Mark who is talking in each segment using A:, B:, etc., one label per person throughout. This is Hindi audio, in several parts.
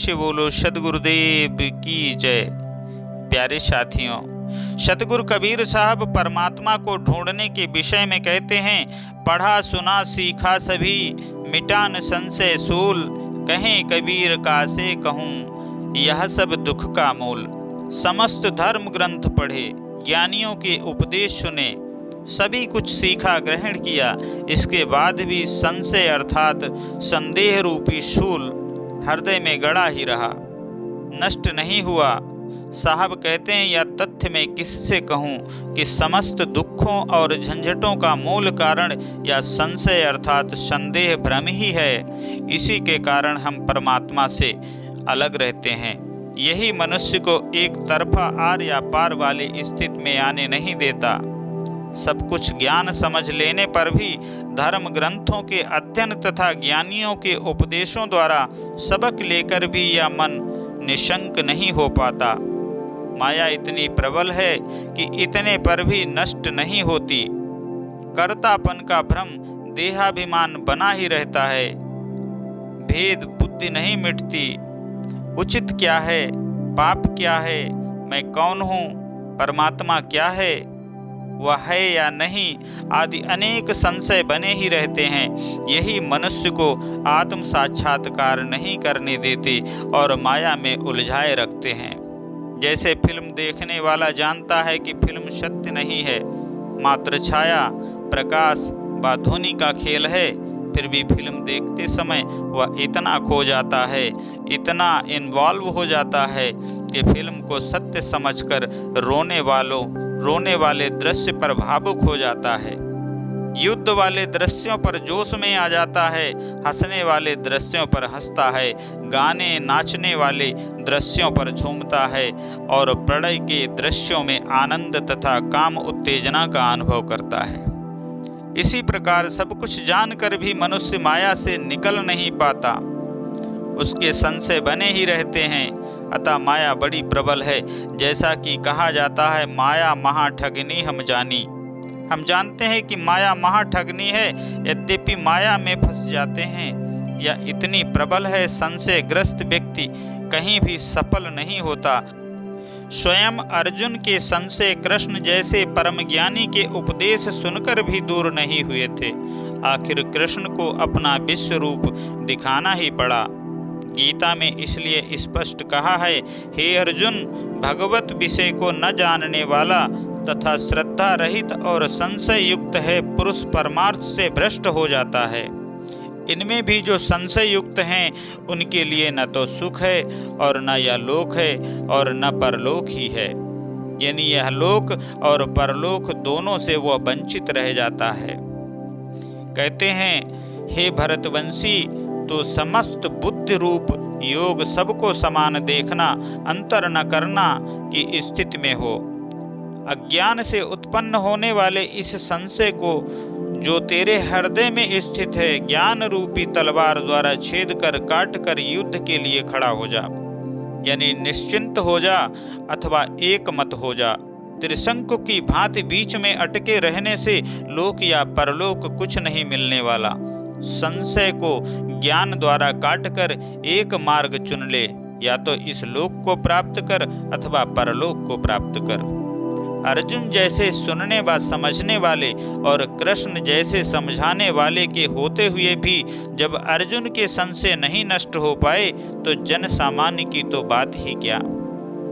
A: से बोलो सदगुरुदेव की जय। प्यारे साथियों, सतगुरु कबीर साहब परमात्मा को ढूंढने के विषय में कहते हैं, पढ़ा सुना सीखा सभी मिटा न संशय सूल, कहें कबीर कासे कहूँ यह सब दुख का मूल। समस्त धर्म ग्रंथ पढ़े, ज्ञानियों के उपदेश सुने, सभी कुछ सीखा ग्रहण किया, इसके बाद भी संशय अर्थात संदेह रूपी शूल हृदय में गड़ा ही रहा, नष्ट नहीं हुआ। साहब कहते हैं, या तथ्य में किससे कहूँ कि समस्त दुखों और झंझटों का मूल कारण या संशय अर्थात संदेह भ्रम ही है। इसी के कारण हम परमात्मा से अलग रहते हैं। यही मनुष्य को एक तरफा आर या पार वाली स्थिति में आने नहीं देता। सब कुछ ज्ञान समझ लेने पर भी धर्म ग्रंथों के अध्ययन तथा ज्ञानियों के उपदेशों द्वारा सबक लेकर भी यह मन निशंक नहीं हो पाता। माया इतनी प्रबल है कि इतने पर भी नष्ट नहीं होती। कर्तापन का भ्रम देहाभिमान बना ही रहता है। भेद बुद्धि नहीं मिटती। उचित क्या है, पाप क्या है, मैं कौन हूँ, परमात्मा क्या है, वह है या नहीं, आदि अनेक संशय बने ही रहते हैं। यही मनुष्य को आत्म साक्षात्कार नहीं करने देते और माया में उलझाए रखते हैं। जैसे फिल्म देखने वाला जानता है कि फिल्म सत्य नहीं है, मात्र छाया प्रकाश व ध्वनि का खेल है, फिर भी फिल्म देखते समय वह इतना खो जाता है, इतना इन्वॉल्व हो जाता है कि फिल्म को सत्य समझकर रोने वाले दृश्य पर भावुक हो जाता है, युद्ध वाले दृश्यों पर जोश में आ जाता है, हंसने वाले दृश्यों पर हंसता है, गाने नाचने वाले दृश्यों पर झूमता है और प्रणय के दृश्यों में आनंद तथा काम उत्तेजना का अनुभव करता है। इसी प्रकार सब कुछ जानकर भी मनुष्य माया से निकल नहीं पाता, उसके संशय बने ही रहते हैं। अतः माया बड़ी प्रबल है। जैसा कि कहा जाता है, माया महा ठगनी हम जानी। हम जानते हैं कि माया महा ठगनी है, यद्यपि माया में फंस जाते हैं। यह इतनी प्रबल है, संशयग्रस्त व्यक्ति कहीं भी सफल नहीं होता। स्वयं अर्जुन के संशय कृष्ण जैसे परम ज्ञानी के उपदेश सुनकर भी दूर नहीं हुए थे। आखिर कृष्ण को अपना विश्व रूप दिखाना ही पड़ा। गीता में इसलिए स्पष्ट कहा है, हे अर्जुन, भगवत विषय को न जानने वाला तथा श्रद्धा रहित और संशय युक्त है, पुरुष परमार्थ से भ्रष्ट हो जाता है। इनमें भी जो संशय युक्त हैं, उनके लिए न तो सुख है और न यह लोक है और न परलोक ही है। यानी यह लोक और परलोक दोनों से वह वंचित रह जाता है। कहते हैं, हे भरतवंशी, तो समस्त बुद्धि रूप योग सबको समान देखना, अंतर न करना की स्थिति में हो। अज्ञान से उत्पन्न होने वाले इस संशय को जो तेरे हृदय में स्थित है, ज्ञान रूपी तलवार द्वारा छेद कर काट कर युद्ध के लिए खड़ा हो जा। यानी निश्चिंत हो जा अथवा एक मत हो जा। त्रिशंकु की भांति बीच में अटके रहने से लोक या परलोक कुछ नहीं मिलने वाला। संशय को ज्ञान द्वारा काटकर एक मार्ग चुन ले, या तो इस लोक को प्राप्त कर अथवा परलोक को प्राप्त कर। अर्जुन जैसे सुनने व समझने वाले और कृष्ण जैसे समझाने वाले के होते हुए भी जब अर्जुन के संशय नहीं नष्ट हो पाए, तो जन सामान्य की तो बात ही क्या।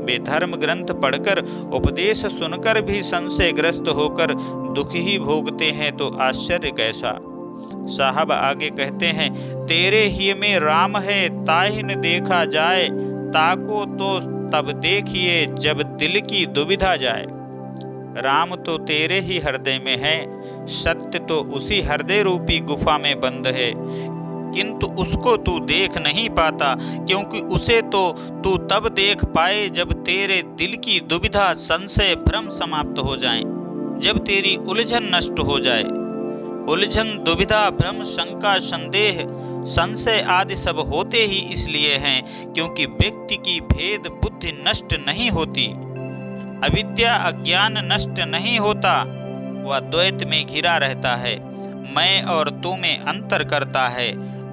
A: वे धर्म ग्रंथ पढ़कर उपदेश सुनकर भी संशयग्रस्त होकर दुख ही भोगते हैं, तो आश्चर्य कैसा। साहब आगे कहते हैं, तेरे ही में राम है ताहि न देखा जाए, ताको तो तब देखिए जब दिल की दुविधा जाए। राम तो तेरे ही हृदय में है, सत्य तो उसी हृदय रूपी गुफा में बंद है, किंतु उसको तू देख नहीं पाता, क्योंकि उसे तो तू तब देख पाए जब तेरे दिल की दुविधा संशय भ्रम समाप्त हो जाएं, जब तेरी उलझन नष्ट हो जाए। उलझन दुविधा भ्रम शंका संदेह संशय आदि सब होते ही इसलिए हैं क्योंकि व्यक्ति की भेद बुद्धि नष्ट नहीं होती, अविद्या अज्ञान नष्ट नहीं होता, वह द्वैत में घिरा रहता है। मैं और तू में अंतर करता है,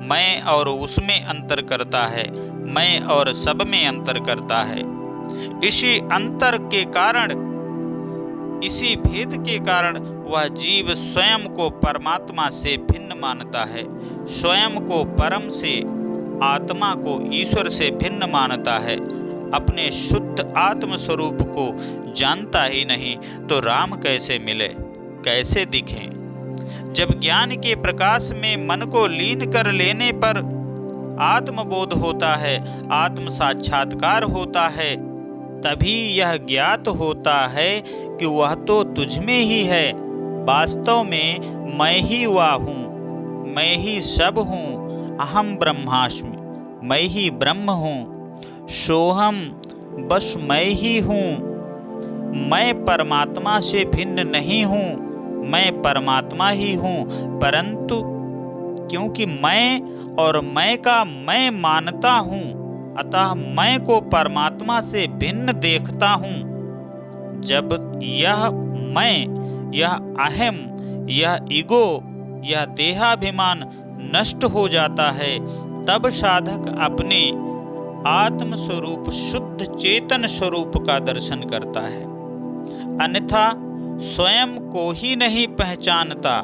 A: मैं और उसमें अंतर करता है, मैं और सब में अंतर करता है। इसी अंतर के कारण, इसी भेद के कारण वह जीव स्वयं को परमात्मा से भिन्न मानता है, स्वयं को परम से, आत्मा को ईश्वर से भिन्न मानता है। अपने शुद्ध आत्म स्वरूप को जानता ही नहीं तो राम कैसे मिले, कैसे दिखें? जब ज्ञान के प्रकाश में मन को लीन कर लेने पर आत्मबोध होता है, आत्म साक्षात्कार होता है, तभी यह ज्ञात होता है कि वह तो तुझ में ही है। वास्तव में मैं ही वह हूँ, मैं ही सब हूँ। अहम ब्रह्मास्मि, मैं ही ब्रह्म हूँ। सोहम, बस मैं ही हूँ। मैं परमात्मा से भिन्न नहीं हूँ, मैं परमात्मा ही हूँ। परंतु क्योंकि मैं और मैं का मैं मानता हूँ, अतः मैं को परमात्मा से भिन्न देखता हूँ। जब यह मैं, यह अहम, यह ईगो, यह देहाभिमान नष्ट हो जाता है, तब साधक अपने आत्म स्वरूप शुद्ध चेतन स्वरूप का दर्शन करता है। अन्यथा स्वयं को ही नहीं पहचानता,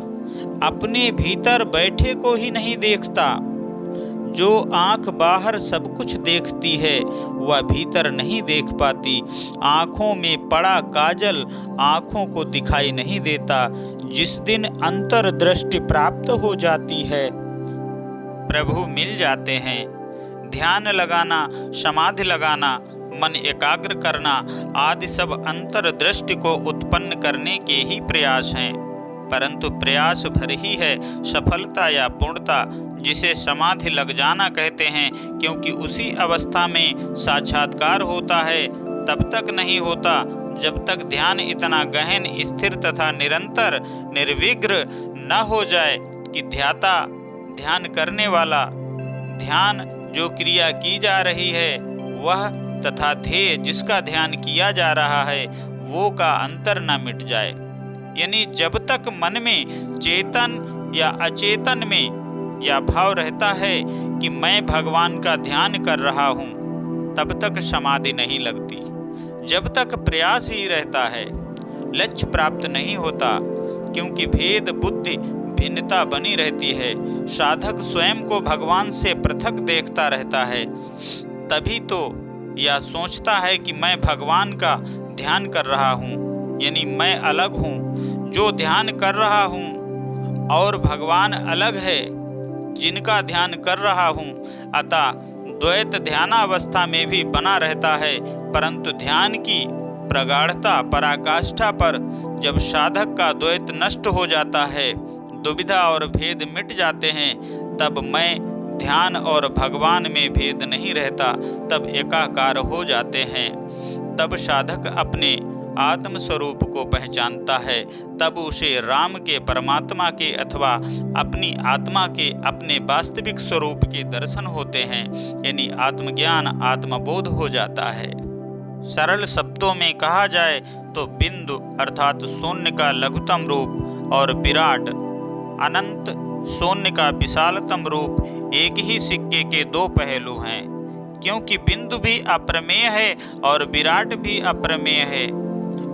A: अपने भीतर बैठे को ही नहीं देखता। जो आंख बाहर सब कुछ देखती है वह भीतर नहीं देख पाती। आंखों में पड़ा काजल आंखों को दिखाई नहीं देता। जिस दिन अंतर्दृष्टि प्राप्त हो जाती है, प्रभु मिल जाते हैं। ध्यान लगाना, समाधि लगाना, मन एकाग्र करना आदि सब अंतर्दृष्टि को उत्पन्न करने के ही प्रयास हैं, परंतु प्रयास भर ही है सफलता या पूर्णता, जिसे समाधि लग जाना कहते हैं। क्योंकि उसी अवस्था में साक्षात्कार होता है, तब तक नहीं होता जब तक ध्यान इतना गहन, स्थिर तथा निरंतर निर्विघ्न न हो जाए कि ध्याता, ध्यान करने वाला, ध्यान जो क्रिया की जा रही है वह तथा ध्येय जिसका ध्यान किया जा रहा है वो का अंतर न मिट जाए। यानी जब तक मन में चेतन या अचेतन में यह भाव रहता है कि मैं भगवान का ध्यान कर रहा हूँ, तब तक समाधि नहीं लगती। जब तक प्रयास ही रहता है, लक्ष्य प्राप्त नहीं होता, क्योंकि भेद बुद्धि भिन्नता बनी रहती है। साधक स्वयं को भगवान से पृथक देखता रहता है, तभी तो यह सोचता है कि मैं भगवान का ध्यान कर रहा हूँ, यानी मैं अलग हूँ जो ध्यान कर रहा हूँ, और भगवान अलग है जिनका ध्यान कर रहा हूँ। अतः द्वैत ध्यानावस्था में भी बना रहता है, परंतु ध्यान की प्रगाढ़ता पराकाष्ठा पर जब साधक का द्वैत नष्ट हो जाता है, दुविधा और भेद मिट जाते हैं, तब मैं, ध्यान और भगवान में भेद नहीं रहता, तब एकाकार हो जाते हैं। तब साधक अपने आत्म स्वरूप को पहचानता है, तब उसे राम के, परमात्मा के अथवा अपनी आत्मा के अपने वास्तविक स्वरूप के दर्शन होते हैं, यानी आत्मज्ञान, आत्मबोध हो जाता है। सरल शब्दों में कहा जाए तो बिंदु अर्थात शून्य का लघुतम रूप और विराट अनंत शून्य का विशालतम रूप एक ही सिक्के के दो पहलू हैं, क्योंकि बिंदु भी अप्रमेय है और विराट भी अप्रमेय है।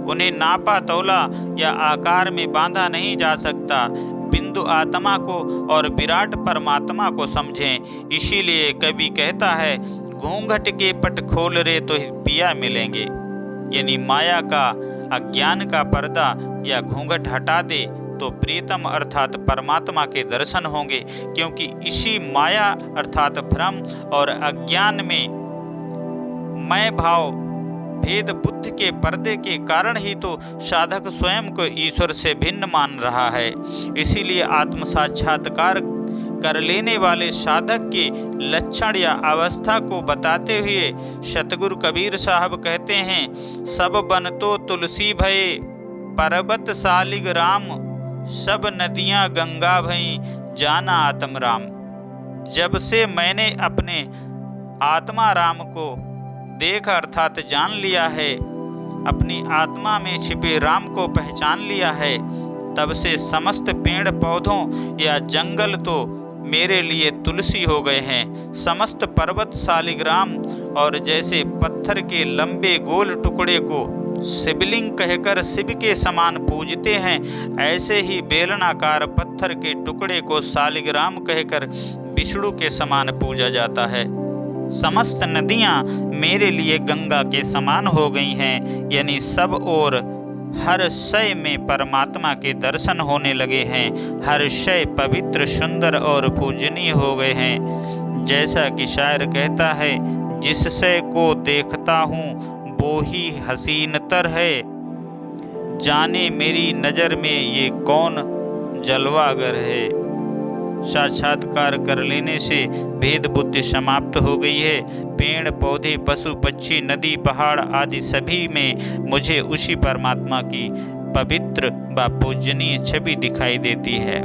A: उन्हें नापा तौला या आकार में बांधा नहीं जा सकता। बिंदु आत्मा को और विराट परमात्मा को समझें। इसीलिए कवि कहता है, घूंघट के पट खोल रे तो पिया मिलेंगे, यानी माया का, अज्ञान का पर्दा या घूंघट हटा दे तो प्रीतम अर्थात परमात्मा के दर्शन होंगे। क्योंकि इसी माया अर्थात भ्रम और अज्ञान में मैं भाव, भेद बुद्धि के पर्दे के कारण ही तो साधक स्वयं को ईश्वर से भिन्न मान रहा है। इसीलिए आत्म साक्षात्कार कर लेने वाले साधक के लक्षण या अवस्था को बताते हुए सतगुरु कबीर साहब कहते हैं, सब बन तो तुलसी भये, पर्वत सालिग राम, सब नदियां गंगा भई, जाना आत्म राम। जब से मैंने अपने आत्मा राम को देख अर्थात जान लिया है, अपनी आत्मा में छिपे राम को पहचान लिया है, तब से समस्त पेड़ पौधों या जंगल तो मेरे लिए तुलसी हो गए हैं। समस्त पर्वत शालिग्राम और जैसे पत्थर के लंबे गोल टुकड़े को शिवलिंग कहकर शिव के समान पूजते हैं, ऐसे ही बेलनाकार पत्थर के टुकड़े को शालिग्राम कहकर विष्णु के समान पूजा जाता है। समस्त नदियां मेरे लिए गंगा के समान हो गई हैं, यानी सब और हर शय में परमात्मा के दर्शन होने लगे हैं। हर शय पवित्र, सुंदर और पूजनीय हो गए हैं। जैसा कि शायर कहता है, जिस शय को देखता हूँ वो ही हसीनतर है, जाने मेरी नज़र में ये कौन जलवागर है। साक्षात्कार कर लेने से भेद बुद्धि समाप्त हो गई है। पेड़ पौधे, पशु पक्षी, नदी पहाड़ आदि सभी में मुझे उसी परमात्मा की पवित्र व पूजनीय छवि दिखाई देती है।